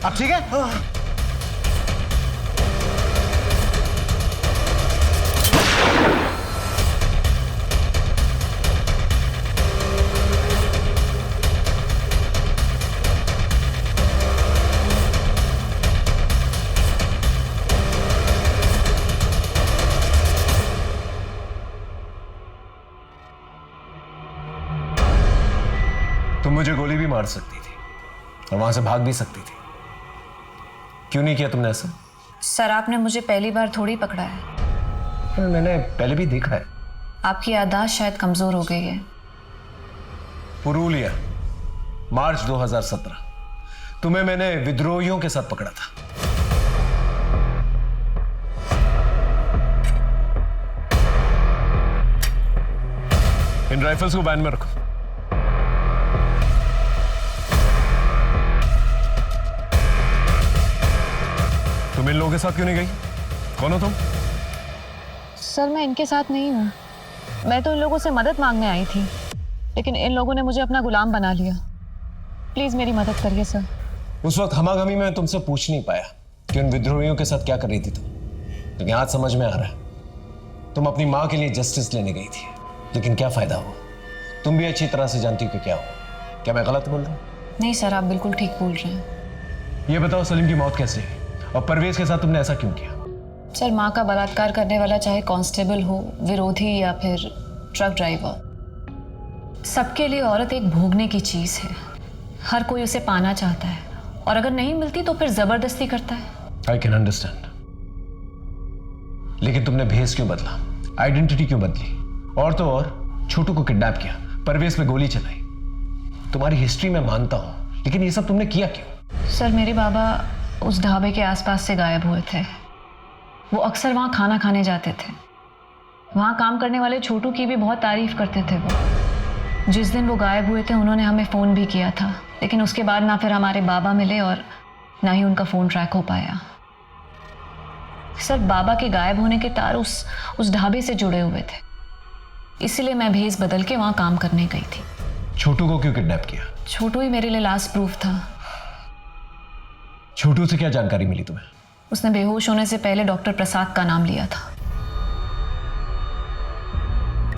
आप ठीक है? तुम मुझे गोली भी मार सकती थी और वहां से भाग भी सकती थी। क्यों नहीं किया तुमने ऐसा? सर, आपने मुझे पहली बार थोड़ी पकड़ा है। मैंने पहले भी देखा है। आपकी याददाश्त शायद कमजोर हो गई है। पुरुलिया, मार्च 2017। तुम्हें मैंने विद्रोहियों के साथ पकड़ा था। इन राइफल्स को वैन में रखो। तुम इन लोगों के साथ क्यों नहीं गई? कौन हो तुम? सर, मैं इनके साथ नहीं हूँ। मैं तो इन लोगों से मदद मांगने आई थी, लेकिन इन लोगों ने मुझे अपना गुलाम बना लिया। प्लीज मेरी मदद करिए सर। उस वक्त हमागमी में तुमसे पूछ नहीं पाया कि उन विद्रोहियों के साथ क्या कर रही थी तुम, लेकिन आज समझ में आ रहा है। तुम अपनी माँ के लिए जस्टिस लेने गई थी, लेकिन क्या फायदा हुआ? तुम भी अच्छी तरह से जानती हो कि क्या हुआ। क्या मैं गलत बोल रहा हूँ? नहीं सर, आप बिल्कुल ठीक बोल रहे हैं। ये बताओ, सलीम की मौत कैसे हुई और परवेज के साथ तुमने ऐसा क्यों किया? सर, माँ का बलात्कार करने वाला चाहे कांस्टेबल हो, विरोधी या फिर ट्रक ड्राइवर, सबके लिए औरत एक भोगने की चीज है। हर कोई उसे पाना चाहता है और अगर नहीं मिलती तो फिर जबरदस्ती करता है। आई कैन अंडरस्टैंड, लेकिन तुमने भेस क्यों बदला, आइडेंटिटी क्यों बदली? और तो और छोटू को किडनैप किया, परवेज पे गोली चलाई। तुम्हारी हिस्ट्री मैं मानता हूं, लेकिन ये सब तुमने किया क्यों? सर मेरे बाबा उस ढाबे के आसपास से गायब हुए थे। वो अक्सर वहाँ खाना खाने जाते थे। वहाँ काम करने वाले छोटू की भी बहुत तारीफ करते थे वो। जिस दिन वो गायब हुए थे उन्होंने हमें फ़ोन भी किया था, लेकिन उसके बाद ना फिर हमारे बाबा मिले और ना ही उनका फ़ोन ट्रैक हो पाया। सर बाबा के गायब होने के तार उस ढाबे से जुड़े हुए थे, इसलिए मैं भेस बदल के वहाँ काम करने गई थी। छोटू को क्यों किडनैप किया? छोटू ही मेरे लिए लास्ट प्रूफ था। छोटू से क्या जानकारी मिली तुम्हें? उसने बेहोश होने से पहले डॉक्टर प्रसाद का नाम लिया था।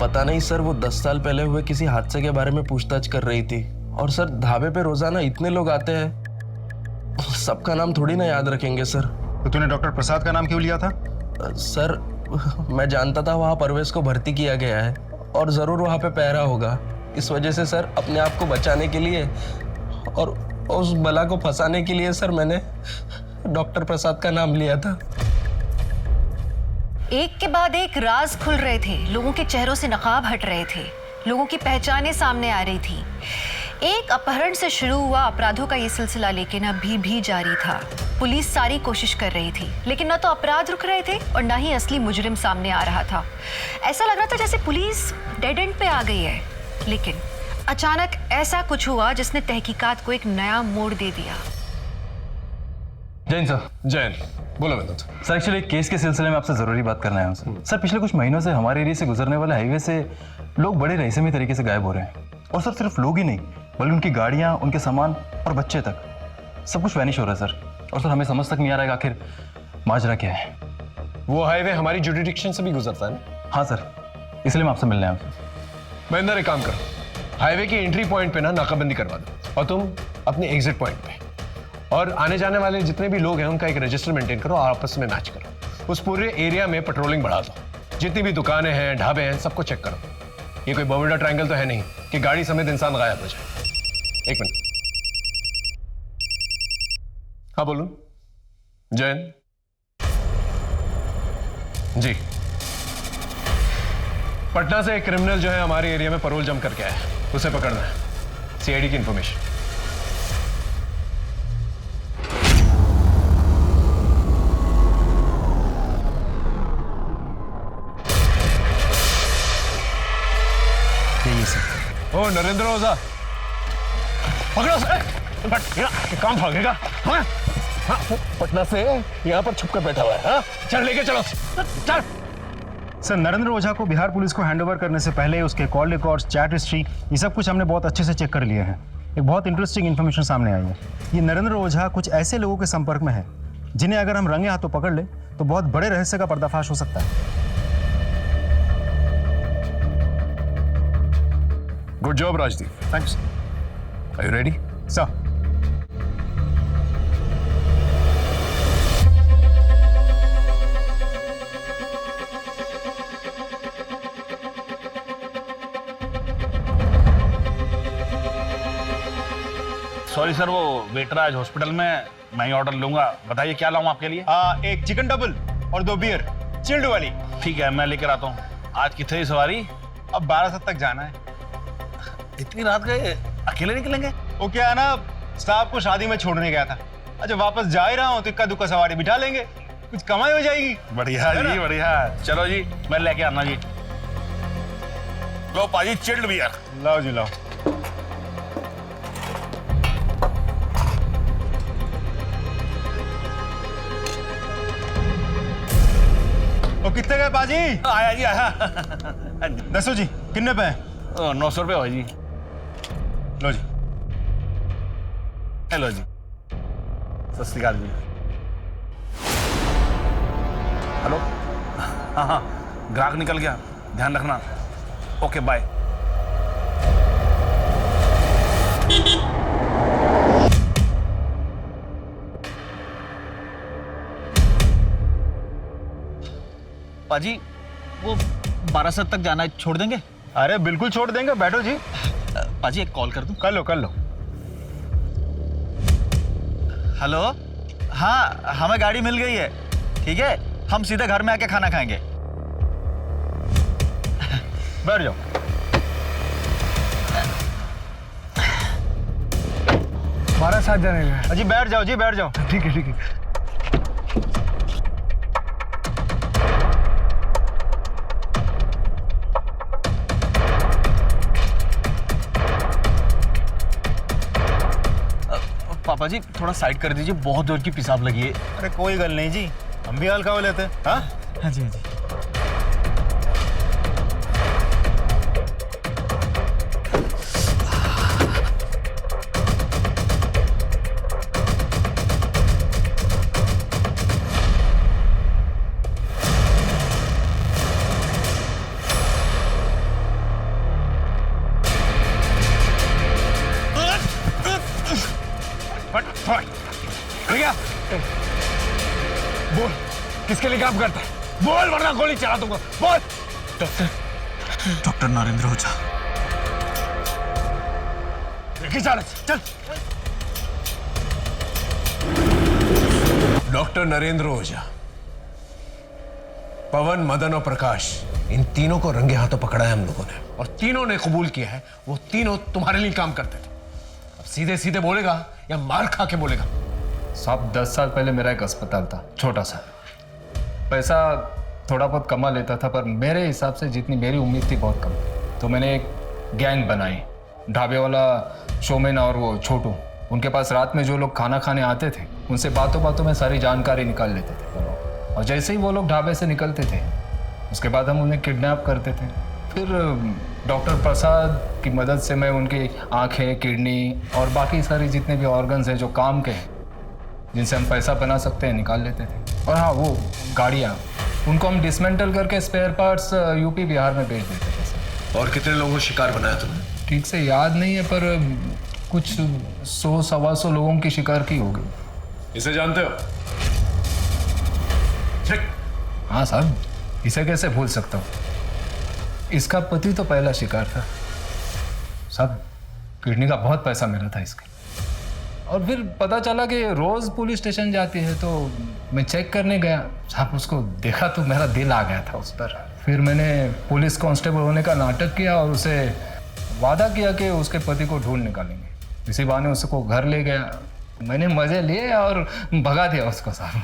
पता नहीं सर, वो 10 साल पहले हुए किसी हादसे के बारे में पूछताछ कर रही थी। और सर ढाबे पे रोजाना इतने लोग आते हैं, सबका नाम थोड़ी ना याद रखेंगे सर। तो तूने डॉक्टर प्रसाद का नाम क्यों लिया था? सर मैं जानता था वहाँ परवेज को भर्ती किया गया है और ज़रूर वहाँ पे पहरा होगा। इस वजह से सर अपने आप को बचाने के लिए और उस बला को फंसाने के लिए सर मैंने डॉक्टर प्रसाद का नाम लिया था। एक के बाद एक राज खुल रहे थे, लोगों के चेहरों से नकाब हट रहे थे, लोगों की पहचानें सामने आ रही थी। एक अपहरण से शुरू हुआ अपराधों का ये सिलसिला लेकिन अभी भी जारी था। पुलिस सारी कोशिश कर रही थी, लेकिन ना तो अपराध रुक रहे थे और ना ही असली मुजरिम सामने आ रहा था। ऐसा लग रहा था जैसे पुलिस डेड एंड पे आ गई है। लेकिन अचानक ऐसा कुछ हुआ जिसने तहकीकात को एक नया मोड़ दे दिया। जैन सर। जैन बोलो विनोद। सर एक्चुअली केस के सिलसिले में आपसे ज़रूरी बात करना है सर। पिछले कुछ महीनों से हमारे एरिया से गुजरने वाले हाईवे से लोग बड़े रहस्यमय तरीके से गायब हो रहे हैं। और सर सिर्फ लोग ही नहीं, बल्कि उनकी गाड़ियाँ, उनके सामान और बच्चे तक सब कुछ वैनिश हो रहा है सर। और सर हमें समझ तक नहीं आ रहा है आखिर माजरा क्या है। वो हाईवे हमारी जुरिडिक्शन से भी गुजरता है ना? हाँ सर, इसलिए मैं आपसे मिलने आया हूँ। महेंद्र एक काम करो, हाईवे की एंट्री पॉइंट पे ना नाकाबंदी करवा दो और तुम अपने एग्जिट पॉइंट पे, और आने जाने वाले जितने भी लोग हैं उनका एक रजिस्टर मेंटेन करो और आपस में मैच करो। उस पूरे एरिया में पेट्रोलिंग बढ़ा दो। जितनी भी दुकानें हैं, ढाबे हैं, सबको चेक करो। ये कोई बर्मुडा ट्रायंगल तो है नहीं कि गाड़ी समेत इंसान गायब हो जाए। एक मिनट। हाँ बोलूं? जैन जी, पटना से एक क्रिमिनल जो है हमारे एरिया में पैरोल जम करके आया है, उसे पकड़ना है। सीआईडी की इंफॉर्मेशन। ओ नरेंद्र ओझा, पकड़ो से। काम भागेगा? हाँ? हाँ, पटना से यहाँ पर छुपकर बैठा हुआ है। हाँ? चल लेके चलो, चल। सर नरेंद्र ओझा को बिहार पुलिस को हैंडओवर करने से पहले उसके कॉल रिकॉर्ड्स, चैट हिस्ट्री, ये सब कुछ हमने बहुत अच्छे से चेक कर लिया है। एक बहुत इंटरेस्टिंग इन्फॉर्मेशन सामने आई है। ये नरेंद्र ओझा कुछ ऐसे लोगों के संपर्क में है जिन्हें अगर हम रंगे हाथों पकड़ ले तो बहुत बड़े रहस्य का पर्दाफाश हो सकता है। Good job Rajdeep. Thanks. Are you ready? Sir. Sorry sir, वो वेटर आज हॉस्पिटल में, मैं ही ऑर्डर लूंगा। बताइए क्या लाऊं आपके लिए? एक चिकन डबल और 2 बियर चिल्ड वाली। ठीक है, मैं लेकर आता हूँ। आज कितनी सवारी? अब 12 तक जाना है। इतनी रात गए अकेले निकलेंगे? वो क्या है ना, साहब को शादी में छोड़ने गया था। अच्छा वापस जा ही रहा हूँ तो इक्का दुक्का सवारी बिठा लेंगे, कुछ कमाई हो जाएगी। बढ़िया जी, बढ़िया। चलो जी, मैं लेके आना जी। लो पाजी चिल्ड बियर। लाओ जी लाओ। वो कितने गए पाजी? आया जी आया। दसो जी कितने पे? 900 रुपये हो जी। लो जी। हेलो जी, सत श्री अकाल जी। हेलो, हाँ हाँ, ग्राहक निकल गया, ध्यान रखना। Okay bye. पाजी वो 12 तक जाना है, छोड़ देंगे? अरे बिल्कुल छोड़ देंगे, बैठो जी। पाजी एक कॉल कर दूं? कर लो कर लो। हेलो, हाँ हमें गाड़ी मिल गई है। ठीक है, हम सीधे घर में आके खाना खाएंगे। बैठ जाओ। हमारा साथ जाने का। जी बैठ जाओ, जी बैठ जाओ। ठीक है ठीक है। पापा जी थोड़ा साइड कर दीजिए, बहुत जोर की पेशाब लगी है। अरे कोई गल नहीं जी, हम भी हल्का हो लेते हैं। हाँ हाँ जी हाँ जी। बोल किसके लिए काम करता है? बोल वरना गोली चला दूंगा। बोल। डॉक्टर नरेंद्र ओझा। चल चल। डॉक्टर नरेंद्र ओझा, पवन, मदन और प्रकाश, इन तीनों को रंगे हाथों पकड़ा है हम लोगों ने, और तीनों ने कबूल किया है वो तीनों तुम्हारे लिए काम करते थे। अब सीधे सीधे बोलेगा या मार खा के बोलेगा? साहब 10 साल पहले मेरा एक अस्पताल था, छोटा सा। पैसा थोड़ा बहुत कमा लेता था, पर मेरे हिसाब से जितनी मेरी उम्मीद थी बहुत कम थी। तो मैंने एक गैंग बनाई, ढाबे वाला शोमैन और वो छोटू। उनके पास रात में जो लोग खाना खाने आते थे, उनसे बातों बातों में सारी जानकारी निकाल लेते थे। और जैसे ही वो लोग ढाबे से निकलते थे, उसके बाद हम उन्हें किडनैप करते थे। फिर डॉक्टर प्रसाद की मदद से मैं उनकी आँखें, किडनी और बाकी सारी जितने भी ऑर्गन्स हैं जो काम के हैं, जिनसे हम पैसा बना सकते हैं, निकाल लेते थे। और हाँ, वो गाड़ियाँ, उनको हम डिसमेंटल करके स्पेयर पार्ट्स यूपी बिहार में बेच देते थे। और कितने लोगों को शिकार बनाया तुमने? ठीक से याद नहीं है, पर कुछ 100-125 लोगों की शिकार की होगी। इसे जानते हो? हाँ साहब, इसे कैसे भूल सकता हूँ। इसका पति तो पहला शिकार था साहब। किडनी का बहुत पैसा मिला था इसके। और फिर पता चला कि रोज पुलिस स्टेशन जाती है, तो मैं चेक करने गया साहब। उसको देखा तो मेरा दिल आ गया था उस पर। फिर मैंने पुलिस कांस्टेबल होने का नाटक किया और उसे वादा किया कि उसके पति को ढूंढ निकालेंगे। इसी बहाने उसको घर ले गया, मैंने मजे लिए और भगा दिया उसको साहब।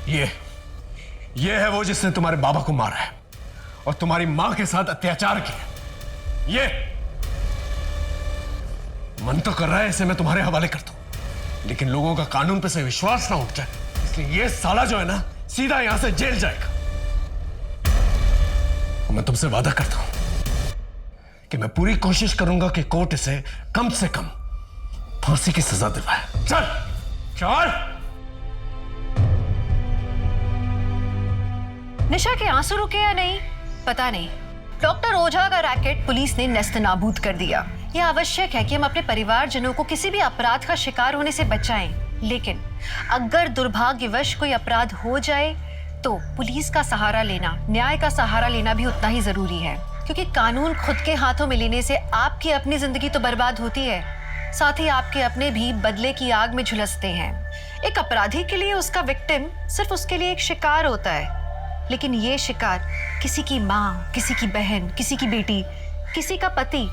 ये है वो जिसने तुम्हारे बाबा को मारा है और तुम्हारी मां के साथ अत्याचार किया। ये मन तो कर रहा है इसे मैं तुम्हारे हवाले कर दूं, लेकिन लोगों का कानून पे से विश्वास ना उठ जाए, इसलिए ये साला जो है ना, सीधा यहां से जेल जाएगा। और मैं तुमसे वादा करता हूं कि मैं पूरी कोशिश करूंगा कि कोर्ट इसे कम से कम फांसी की सजा दिलवाए। चल चल। निशा के आंसू रुके या नहीं पता नहीं। डॉक्टर ओझा का रैकेट पुलिस ने नेस्तनाबूद कर दिया। यह आवश्यक है कि हम अपने परिवारजनों को किसी भी अपराध का शिकार होने से बचाएं, लेकिन अगर दुर्भाग्यवश कोई अपराध हो जाए तो पुलिस का सहारा लेना, न्याय का सहारा लेना भी उतना ही जरूरी है, क्योंकि कानून खुद के हाथों में लेने से आपकी अपनी जिंदगी तो बर्बाद होती है, साथ ही आपके अपने भी बदले की आग में झुलसते हैं। एक अपराधी के लिए उसका विक्टिम सिर्फ उसके लिए एक शिकार होता है, लेकिन ये शिकार किसी की माँ, किसी की बहन, किसी की बेटी, किसी का पति,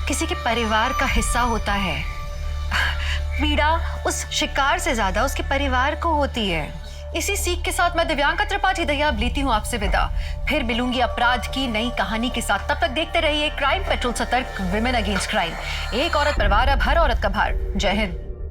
किसी के परिवार का हिस्सा होता है। पीड़ा उस शिकार से ज्यादा उसके परिवार को होती है। इसी सीख के साथ मैं दिव्यांका त्रिपाठी दयाब लेती हूँ आपसे विदा। फिर मिलूंगी अपराध की नई कहानी के साथ। तब तक देखते रहिए क्राइम पेट्रोल, सतर्क, विमेन अगेंस्ट क्राइम। एक औरत पर वार, अब हर औरत का भार। जय हिंद।